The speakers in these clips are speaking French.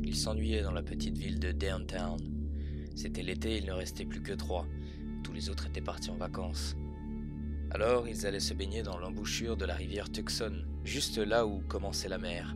Ils s'ennuyaient dans la petite ville de Downtown. C'était l'été, il ne restait plus que 3. Tous les autres étaient partis en vacances. Alors, ils allaient se baigner dans l'embouchure de la rivière Tucson, juste là où commençait la mer.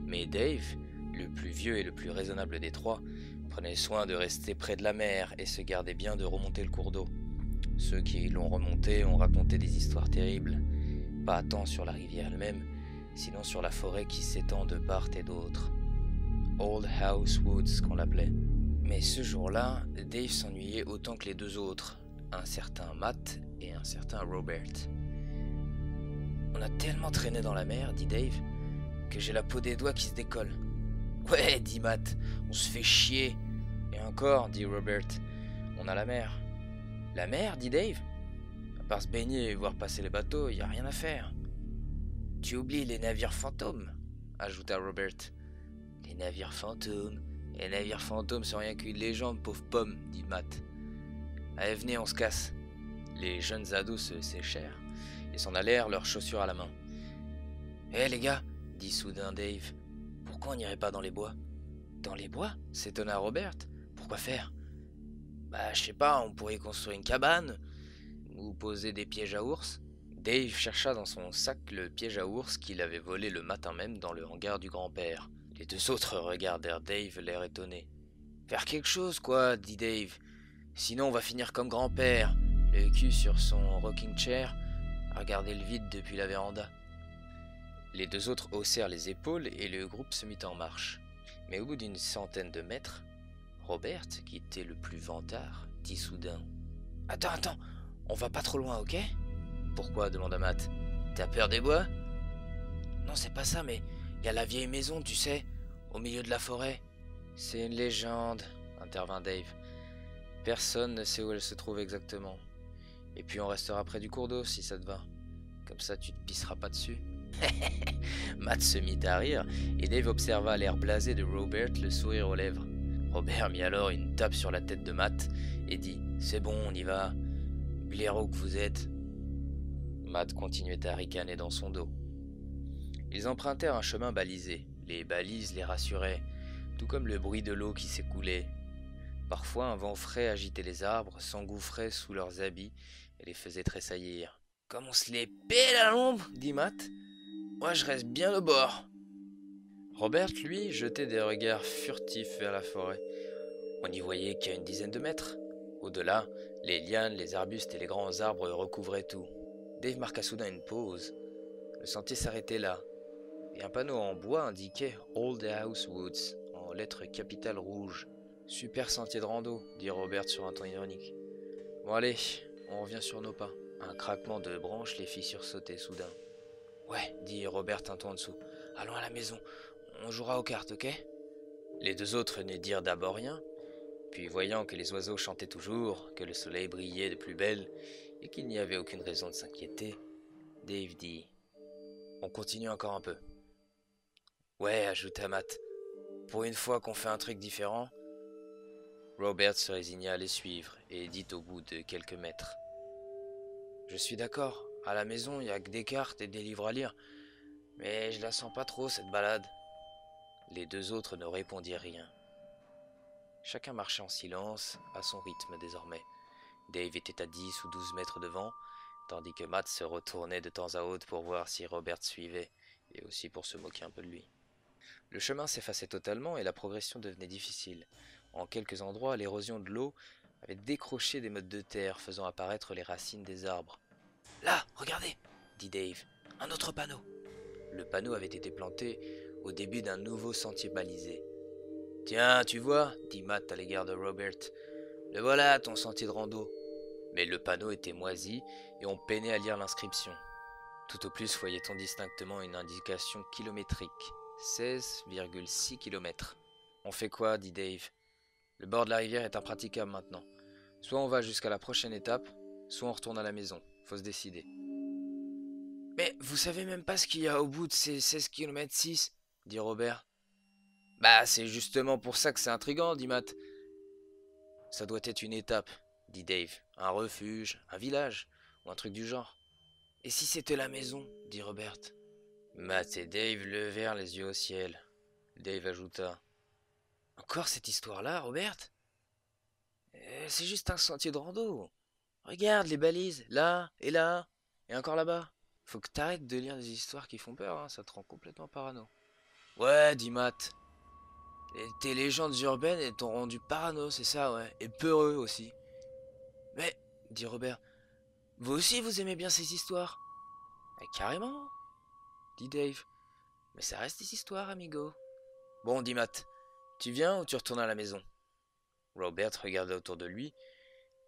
Mais Dave, le plus vieux et le plus raisonnable des 3, prenait soin de rester près de la mer et se gardait bien de remonter le cours d'eau. Ceux qui l'ont remonté ont raconté des histoires terribles, pas tant sur la rivière elle-même, sinon sur la forêt qui s'étend de part et d'autre. Old House Woods qu'on l'appelait. Mais ce jour-là, Dave s'ennuyait autant que les 2 autres, un certain Matt et un certain Robert. On a tellement traîné dans la mer, dit Dave, que j'ai la peau des doigts qui se décolle. Ouais, dit Matt, on se fait chier. Et encore, dit Robert, on a la mer. La mer, dit Dave. À part se baigner et voir passer les bateaux, y a rien à faire. Tu oublies les navires fantômes, ajouta Robert. Les navires fantômes. Les navires fantômes sont rien qu'une légende, pauvre pomme, dit Matt. Allez, venez, on se casse. Les jeunes ados se séchèrent et s'en allèrent, leurs chaussures à la main. Hé les gars, dit soudain Dave, pourquoi on n'irait pas dans les bois? Dans les bois? S'étonna Robert. Pourquoi faire? Bah, je sais pas, on pourrait construire une cabane ou poser des pièges à ours. Dave chercha dans son sac le piège à ours qu'il avait volé le matin même dans le hangar du grand-père. Les 2 autres regardèrent Dave, l'air étonné. Faire quelque chose, quoi, dit Dave. Sinon, on va finir comme grand-père, le cul sur son rocking chair, à regarder le vide depuis la véranda. Les 2 autres haussèrent les épaules et le groupe se mit en marche. Mais au bout d'une centaine de mètres, Robert, qui était le plus vantard, dit soudain. Attends, on va pas trop loin, ok? Pourquoi? Demanda Matt. T'as peur des bois? Non, c'est pas ça, mais il y a la vieille maison, tu sais, au milieu de la forêt. C'est une légende, intervint Dave. Personne ne sait où elle se trouve exactement. Et puis on restera près du cours d'eau si ça te va. Comme ça tu te pisseras pas dessus. Matt se mit à rire et Dave observa l'air blasé de Robert, le sourire aux lèvres. Robert mit alors une tape sur la tête de Matt et dit « C'est bon, on y va. Blaireau que vous êtes. » Matt continuait à ricaner dans son dos. Ils empruntèrent un chemin balisé. Les balises les rassuraient, tout comme le bruit de l'eau qui s'écoulait. Parfois, un vent frais agitait les arbres, s'engouffrait sous leurs habits et les faisait tressaillir. « Comme on se les pèle à l'ombre, dit Matt. Moi, je reste bien au bord. » Robert, lui, jetait des regards furtifs vers la forêt. On n'y voyait qu'à une dizaine de mètres. Au-delà, les lianes, les arbustes et les grands arbres recouvraient tout. Dave marqua soudain une pause. Le sentier s'arrêtait là, et un panneau en bois indiquait « Old House Woods » en lettres capitales rouges. « Super sentier de rando », dit Robert sur un ton ironique. « Bon allez, on revient sur nos pas. » Un craquement de branches les fit sursauter soudain. « Ouais, dit Robert un ton en dessous. Allons à la maison, on jouera aux cartes, ok ?» Les 2 autres ne dirent d'abord rien, puis voyant que les oiseaux chantaient toujours, que le soleil brillait de plus belle, et qu'il n'y avait aucune raison de s'inquiéter, Dave dit « On continue encore un peu. » Ouais, ajouta Matt. Pour une fois qu'on fait un truc différent. Robert se résigna à les suivre et dit au bout de quelques mètres. Je suis d'accord, à la maison il n'y a que des cartes et des livres à lire, mais je la sens pas trop cette balade. Les 2 autres ne répondirent rien. Chacun marchait en silence, à son rythme désormais. Dave était à 10 ou 12 mètres devant, tandis que Matt se retournait de temps à autre pour voir si Robert suivait, et aussi pour se moquer un peu de lui. Le chemin s'effaçait totalement et la progression devenait difficile. En quelques endroits, l'érosion de l'eau avait décroché des mottes de terre, faisant apparaître les racines des arbres. « Là, regardez !» dit Dave. « Un autre panneau !» Le panneau avait été planté au début d'un nouveau sentier balisé. « Tiens, tu vois !» dit Matt à l'égard de Robert. « Le voilà, ton sentier de rando !» Mais le panneau était moisi et on peinait à lire l'inscription. Tout au plus voyait-on distinctement une indication kilométrique. 16,6 km. On fait quoi? Dit Dave. Le bord de la rivière est impraticable maintenant. Soit on va jusqu'à la prochaine étape, soit on retourne à la maison. Faut se décider. Mais vous savez même pas ce qu'il y a au bout de ces 16 km 6, dit Robert. Bah c'est justement pour ça que c'est intriguant, dit Matt. Ça doit être une étape, dit Dave. Un refuge, un village, ou un truc du genre. Et si c'était la maison, dit Robert. Matt et Dave levèrent les yeux au ciel. Dave ajouta. Encore cette histoire-là, Robert? C'est juste un sentier de rando. Regarde les balises, là, et encore là-bas. Faut que t'arrêtes de lire des histoires qui font peur, hein, ça te rend complètement parano. Ouais, dit Matt. Et tes légendes urbaines t'ont rendu parano, c'est ça, ouais. Et peureux aussi. Mais, dit Robert, vous aussi vous aimez bien ces histoires? Carrément, dit Dave. Mais ça reste des histoires, amigo. Bon, dit Matt, tu viens ou tu retournes à la maison? Robert regarda autour de lui,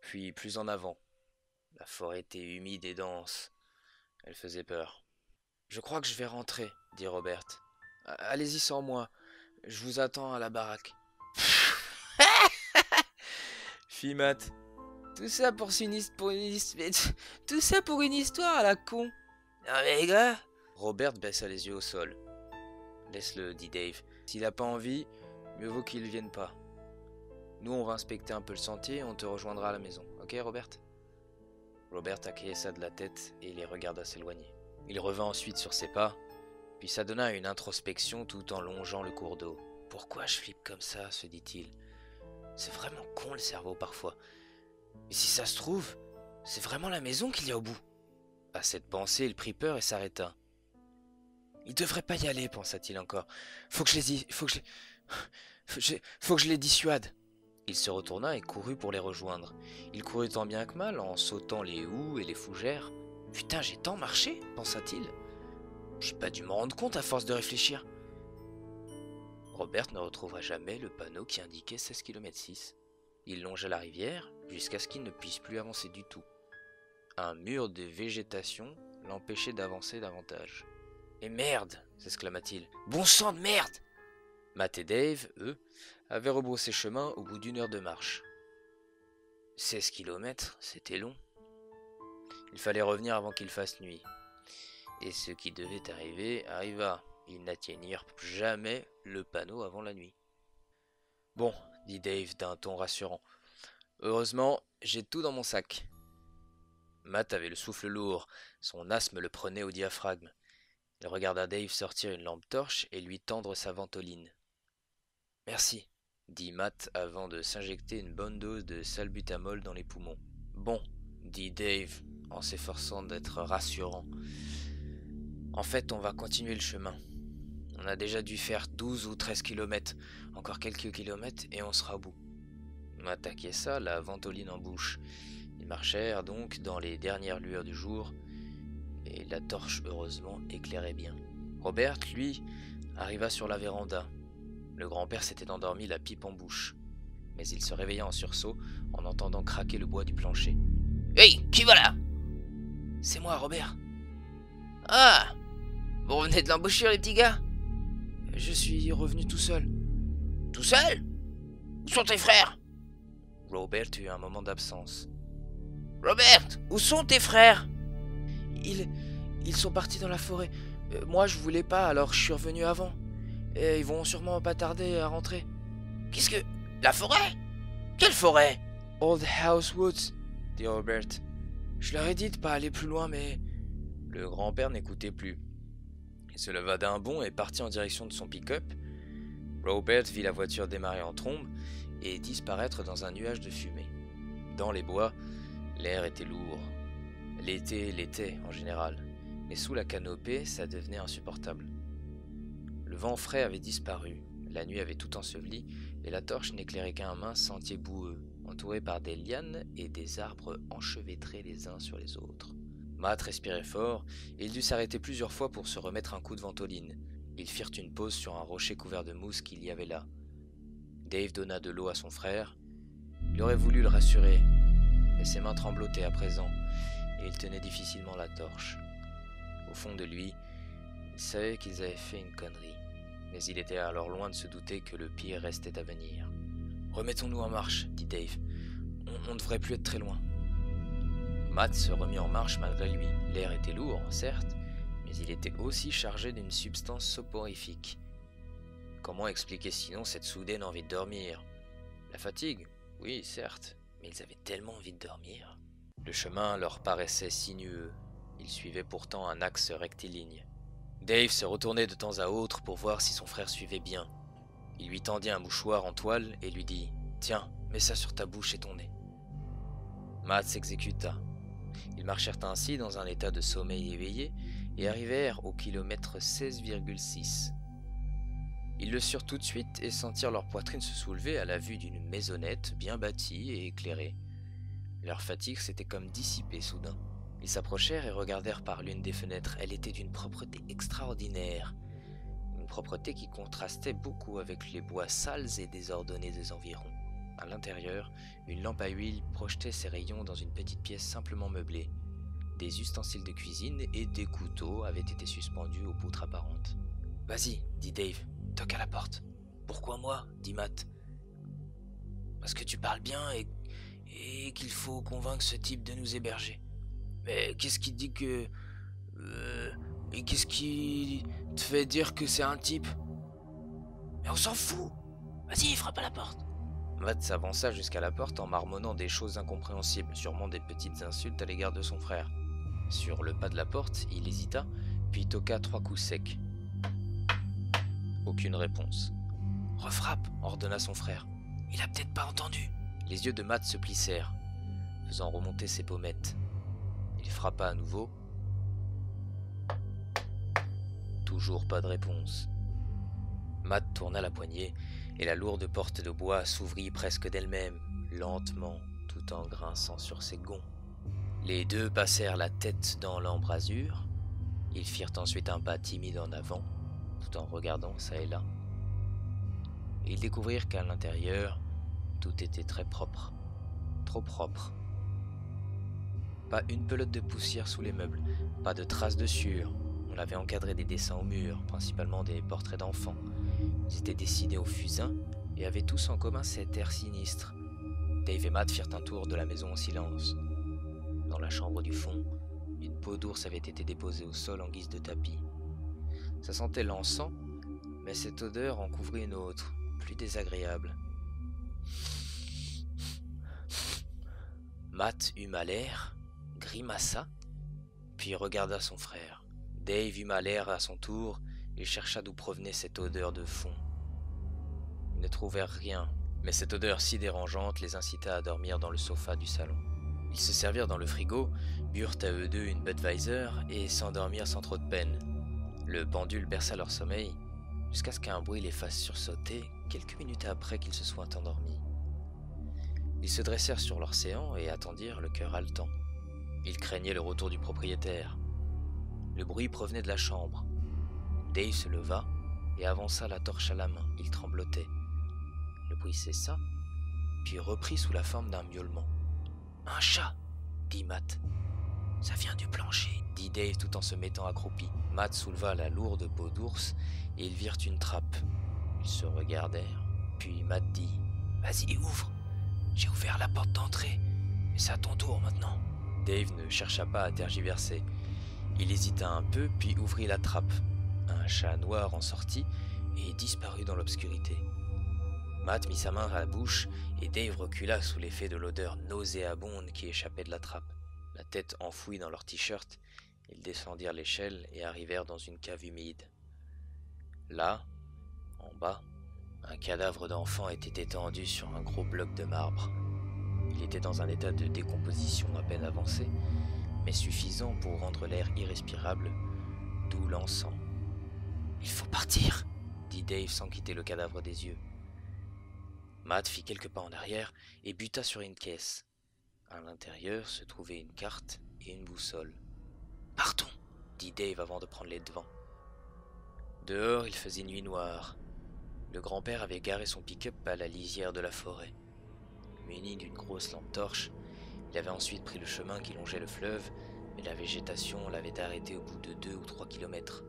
puis plus en avant. La forêt était humide et dense. Elle faisait peur. Je crois que je vais rentrer, dit Robert. Allez-y sans moi. Je vous attends à la baraque. Fit Matt. Tout ça tout ça pour une histoire à la con. Non mais les gars. Robert baissa les yeux au sol. Laisse-le, dit Dave. S'il a pas envie, mieux vaut qu'il vienne pas. Nous, on va inspecter un peu le sentier et on te rejoindra à la maison. Ok, Robert? Robert acquiesça de la tête et les regarda s'éloigner. Il revint ensuite sur ses pas, puis s'adonna à une introspection tout en longeant le cours d'eau. Pourquoi je flippe comme ça, se dit-il. C'est vraiment con le cerveau parfois. Mais si ça se trouve, c'est vraiment la maison qu'il y a au bout. À cette pensée, il prit peur et s'arrêta. Il devrait pas y aller, pensa-t-il encore. Faut que je les dissuade. Il se retourna et courut pour les rejoindre. Il courut tant bien que mal, en sautant les houes et les fougères. Putain, j'ai tant marché, pensa-t-il. J'ai pas dû m'en rendre compte à force de réfléchir. Robert ne retrouva jamais le panneau qui indiquait 16 km 6. Il longea la rivière jusqu'à ce qu'il ne puisse plus avancer du tout. Un mur de végétation l'empêchait d'avancer davantage. « Et merde !» s'exclama-t-il. « Bon sang de merde !» Matt et Dave, eux, avaient rebroussé chemin au bout d'1 heure de marche. 16 km, c'était long. Il fallait revenir avant qu'il fasse nuit. Et ce qui devait arriver arriva. Ils n'atteignirent jamais le panneau avant la nuit. « Bon, » dit Dave d'un ton rassurant. « Heureusement, j'ai tout dans mon sac. » Matt avait le souffle lourd, son asthme le prenait au diaphragme. Il regarda Dave sortir une lampe torche et lui tendre sa ventoline. « Merci, » dit Matt avant de s'injecter une bonne dose de salbutamol dans les poumons. « Bon, » dit Dave en s'efforçant d'être rassurant. « En fait, on va continuer le chemin. On a déjà dû faire 12 ou 13 kilomètres, encore quelques kilomètres et on sera au bout. » Matt acquiesça, la ventoline en bouche. Ils marchèrent donc dans les dernières lueurs du jour, et la torche, heureusement, éclairait bien. Robert, lui, arriva sur la véranda. Le grand-père s'était endormi, la pipe en bouche. Mais il se réveilla en sursaut en entendant craquer le bois du plancher. « Hey, qui va là ?»« C'est moi, Robert. »« Ah, vous revenez de l'embouchure, les petits gars ?»« Je suis revenu tout seul. »« Tout seul? Où sont tes frères ?» Robert eut un moment d'absence. « Robert, où sont tes frères ?» Ils sont partis dans la forêt. Moi, je voulais pas, alors je suis revenu avant. Et ils vont sûrement pas tarder à rentrer. Qu'est-ce que... La forêt? Quelle forêt? Old House Woods, dit Robert. Je leur ai dit de pas aller plus loin, mais... Le grand-père n'écoutait plus. Il se leva d'un bond et partit en direction de son pick-up. Robert vit la voiture démarrer en trombe et disparaître dans un nuage de fumée. Dans les bois, l'air était lourd. L'été l'était en général, mais sous la canopée, ça devenait insupportable. Le vent frais avait disparu, la nuit avait tout enseveli, et la torche n'éclairait qu'un mince sentier boueux, entouré par des lianes et des arbres enchevêtrés les uns sur les autres. Matt respirait fort, et il dut s'arrêter plusieurs fois pour se remettre un coup de ventoline. Ils firent une pause sur un rocher couvert de mousse qu'il y avait là. Dave donna de l'eau à son frère. Il aurait voulu le rassurer, mais ses mains tremblotaient à présent, et il tenait difficilement la torche. Au fond de lui, il savait qu'ils avaient fait une connerie, mais il était alors loin de se douter que le pire restait à venir. « Remettons-nous en marche, » dit Dave. « On ne devrait plus être très loin. » Matt se remit en marche malgré lui. L'air était lourd, certes, mais il était aussi chargé d'une substance soporifique. Comment expliquer sinon cette soudaine envie de dormir? La fatigue? Oui, certes, mais ils avaient tellement envie de dormir. Le chemin leur paraissait sinueux. Ils suivaient pourtant un axe rectiligne. Dave se retournait de temps à autre pour voir si son frère suivait bien. Il lui tendit un mouchoir en toile et lui dit « Tiens, mets ça sur ta bouche et ton nez. » Matt s'exécuta. Ils marchèrent ainsi dans un état de sommeil éveillé et arrivèrent au kilomètre 16,6. Ils le surent tout de suite et sentirent leur poitrine se soulever à la vue d'une maisonnette bien bâtie et éclairée. Leur fatigue s'était comme dissipée soudain. Ils s'approchèrent et regardèrent par l'une des fenêtres. Elle était d'une propreté extraordinaire. Une propreté qui contrastait beaucoup avec les bois sales et désordonnés des environs. À l'intérieur, une lampe à huile projetait ses rayons dans une petite pièce simplement meublée. Des ustensiles de cuisine et des couteaux avaient été suspendus aux poutres apparentes. « Vas-y, dit Dave, toque à la porte. »« Pourquoi moi ?» dit Matt. « Parce que tu parles bien et qu'il faut convaincre ce type de nous héberger. »« Mais qu'est-ce qui te dit que... et qu'est-ce qui te fait dire que c'est un type ? » ?»« Mais on s'en fout. Vas-y, frappe à la porte. » Matt s'avança jusqu'à la porte en marmonnant des choses incompréhensibles, sûrement des petites insultes à l'égard de son frère. Sur le pas de la porte, il hésita, puis toqua 3 coups secs. Aucune réponse. « Refrappe !» ordonna son frère. « Il a peut-être pas entendu. » Les yeux de Matt se plissèrent, faisant remonter ses pommettes. Il frappa à nouveau. Toujours pas de réponse. Matt tourna la poignée et la lourde porte de bois s'ouvrit presque d'elle-même, lentement, tout en grinçant sur ses gonds. Les deux passèrent la tête dans l'embrasure. Ils firent ensuite un pas timide en avant, tout en regardant çà et là. Ils découvrirent qu'à l'intérieur, tout était très propre. Trop propre. Pas une pelote de poussière sous les meubles, pas de traces de sueur. On avait encadré des dessins au mur, principalement des portraits d'enfants. Ils étaient dessinés au fusain et avaient tous en commun cet air sinistre. Dave et Matt firent un tour de la maison en silence. Dans la chambre du fond, une peau d'ours avait été déposée au sol en guise de tapis. Ça sentait l'encens, mais cette odeur en couvrait une autre, plus désagréable. Matt huma l'air, grimaça, puis regarda son frère. Dave huma l'air à son tour et chercha d'où provenait cette odeur de fond. Ils ne trouvèrent rien, mais cette odeur si dérangeante les incita à dormir dans le sofa du salon. Ils se servirent dans le frigo, burent à eux deux une Budweiser et s'endormirent sans trop de peine. Le pendule berça leur sommeil, jusqu'à ce qu'un bruit les fasse sursauter quelques minutes après qu'ils se soient endormis. Ils se dressèrent sur leur séant et attendirent le cœur haletant. Ils craignaient le retour du propriétaire. Le bruit provenait de la chambre. Dave se leva et avança la torche à la main. Il tremblotait. Le bruit cessa, puis reprit sous la forme d'un miaulement. « Un chat !» dit Matt. « Ça vient du plancher !» dit Dave tout en se mettant accroupi. Matt souleva la lourde peau d'ours et ils virent une trappe. Ils se regardèrent, puis Matt dit « Vas-y, ouvre. J'ai ouvert la porte d'entrée, mais c'est à ton tour maintenant. » Dave ne chercha pas à tergiverser. Il hésita un peu, puis ouvrit la trappe. Un chat noir en sortit et disparut dans l'obscurité. Matt mit sa main à la bouche et Dave recula sous l'effet de l'odeur nauséabonde qui échappait de la trappe. La tête enfouie dans leur t-shirt, ils descendirent l'échelle et arrivèrent dans une cave humide. Là, en bas, un cadavre d'enfant était étendu sur un gros bloc de marbre. Il était dans un état de décomposition à peine avancé, mais suffisant pour rendre l'air irrespirable, d'où l'encens. « Il faut partir !» dit Dave sans quitter le cadavre des yeux. Matt fit quelques pas en arrière et buta sur une caisse. À l'intérieur se trouvaient une carte et une boussole. « Partons !» dit Dave avant de prendre les devants. Dehors, il faisait nuit noire. Le grand-père avait garé son pick-up à la lisière de la forêt. Muni d'une grosse lampe torche, il avait ensuite pris le chemin qui longeait le fleuve, mais la végétation l'avait arrêté au bout de 2 ou 3 kilomètres.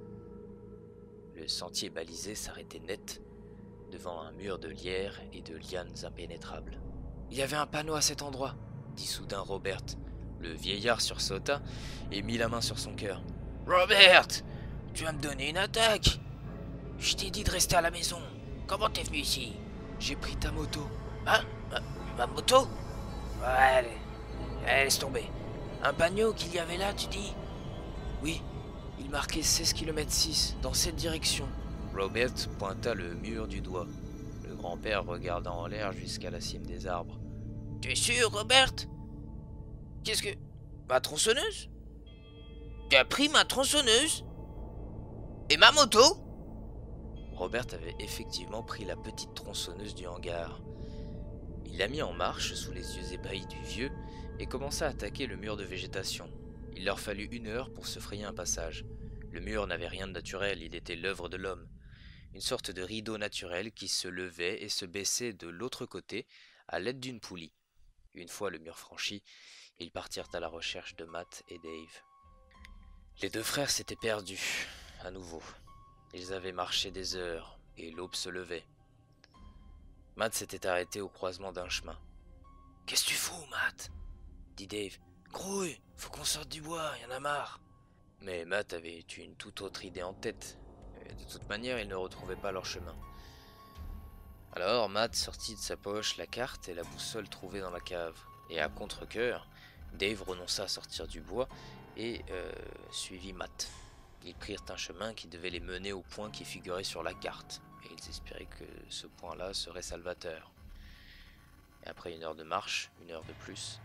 Le sentier balisé s'arrêtait net, devant un mur de lierre et de lianes impénétrables. « Il y avait un panneau à cet endroit !» dit soudain Robert. Le vieillard sursauta et mit la main sur son cœur. « Robert, tu vas me donner une attaque ! Je t'ai dit de rester à la maison. Comment t'es venu ici ? J'ai pris ta moto. »« Hein ? Ma moto ? Ouais, laisse tomber. Un panneau qu'il y avait là, tu dis ? Oui, il marquait 16 km/6 dans cette direction. » Robert pointa le mur du doigt. grand-père regardant en l'air jusqu'à la cime des arbres. « Tu es sûr, Robert? Qu'est-ce que... Ma tronçonneuse? Tu as pris ma tronçonneuse? Et ma moto? » Robert avait effectivement pris la petite tronçonneuse du hangar. Il l'a mis en marche sous les yeux ébahis du vieux et commença à attaquer le mur de végétation. Il leur fallut 1 heure pour se frayer un passage. Le mur n'avait rien de naturel, il était l'œuvre de l'homme. Une sorte de rideau naturel qui se levait et se baissait de l'autre côté à l'aide d'une poulie. Une fois le mur franchi, ils partirent à la recherche de Matt et Dave. Les 2 frères s'étaient perdus, à nouveau. Ils avaient marché des heures, et l'aube se levait. Matt s'était arrêté au croisement d'un chemin. « Qu'est-ce que tu fous, Matt ?» dit Dave. « Grouille, faut qu'on sorte du bois, y en a marre. » Mais Matt avait une toute autre idée en tête. Et de toute manière, ils ne retrouvaient pas leur chemin. Alors Matt sortit de sa poche la carte et la boussole trouvée dans la cave. Et à contre-cœur, Dave renonça à sortir du bois et suivit Matt. Ils prirent un chemin qui devait les mener au point qui figurait sur la carte, et ils espéraient que ce point-là serait salvateur. Et après 1 heure de marche, 1 heure de plus,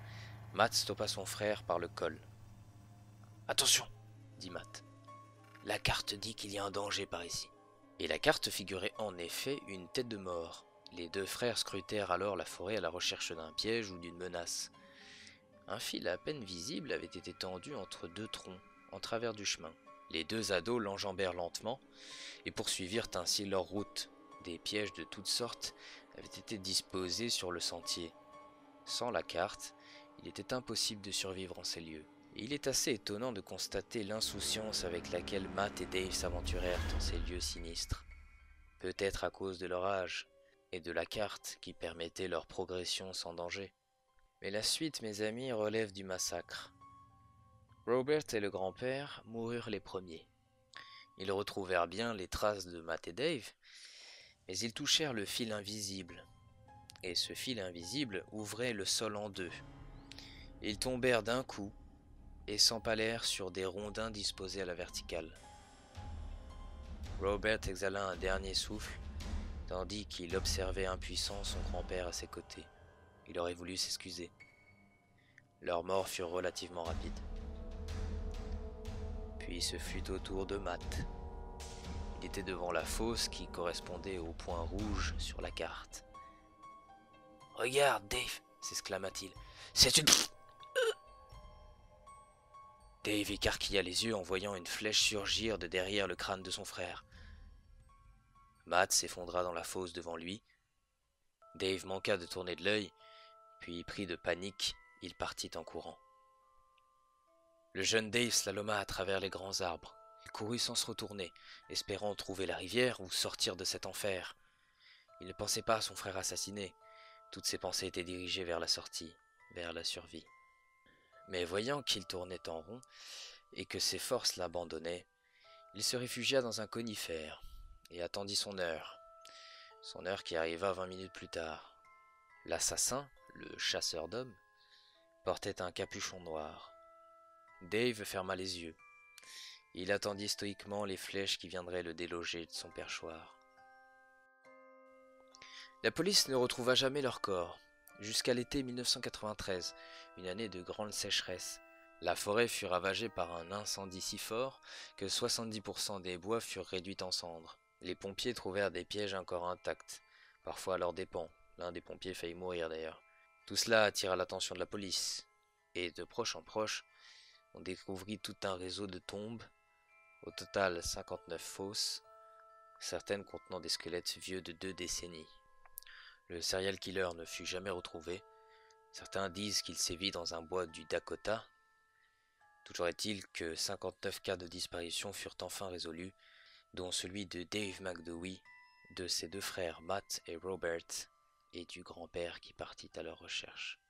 Matt stoppa son frère par le col. « Attention !» dit Matt. « La carte dit qu'il y a un danger par ici. » Et la carte figurait en effet une tête de mort. Les 2 frères scrutèrent alors la forêt à la recherche d'un piège ou d'une menace. Un fil à peine visible avait été tendu entre 2 troncs, en travers du chemin. Les 2 ados l'enjambèrent lentement et poursuivirent ainsi leur route. Des pièges de toutes sortes avaient été disposés sur le sentier. Sans la carte, il était impossible de survivre en ces lieux. Et il est assez étonnant de constater l'insouciance avec laquelle Matt et Dave s'aventurèrent dans ces lieux sinistres. Peut-être à cause de leur âge et de la carte qui permettait leur progression sans danger. Mais la suite, mes amis, relève du massacre. Robert et le grand-père moururent les premiers. Ils retrouvèrent bien les traces de Matt et Dave, mais ils touchèrent le fil invisible. Et ce fil invisible ouvrait le sol en 2. Ils tombèrent d'un coup et s'empalèrent sur des rondins disposés à la verticale. Robert exhala un dernier souffle, tandis qu'il observait impuissant son grand-père à ses côtés. Il aurait voulu s'excuser. Leurs morts furent relativement rapides. Puis ce fut au tour de Matt. Il était devant la fosse qui correspondait au point rouge sur la carte. « Regarde, Dave !» s'exclama-t-il. « C'est une... » Dave écarquilla les yeux en voyant une flèche surgir de derrière le crâne de son frère. Matt s'effondra dans la fosse devant lui. Dave manqua de tourner de l'œil, puis pris de panique, il partit en courant. Le jeune Dave slaloma à travers les grands arbres. Il courut sans se retourner, espérant trouver la rivière ou sortir de cet enfer. Il ne pensait pas à son frère assassiné. Toutes ses pensées étaient dirigées vers la sortie, vers la survie. Mais voyant qu'il tournait en rond et que ses forces l'abandonnaient, il se réfugia dans un conifère et attendit son heure. Son heure qui arriva 20 minutes plus tard. L'assassin, le chasseur d'hommes, portait un capuchon noir. Dave ferma les yeux. Il attendit stoïquement les flèches qui viendraient le déloger de son perchoir. La police ne retrouva jamais leur corps, jusqu'à l'été 1993, une année de grande sécheresse. La forêt fut ravagée par un incendie si fort que 70% des bois furent réduits en cendres. Les pompiers trouvèrent des pièges encore intacts, parfois à leurs dépens. L'un des pompiers faillit mourir d'ailleurs. Tout cela attira l'attention de la police, et de proche en proche, on découvrit tout un réseau de tombes, au total 59 fosses, certaines contenant des squelettes vieux de 2 décennies. Le serial killer ne fut jamais retrouvé. Certains disent qu'il sévit dans un bois du Dakota. Toujours est-il que 59 cas de disparition furent enfin résolus, dont celui de Dave McDowey, de ses 2 frères Matt et Robert, et du grand-père qui partit à leur recherche.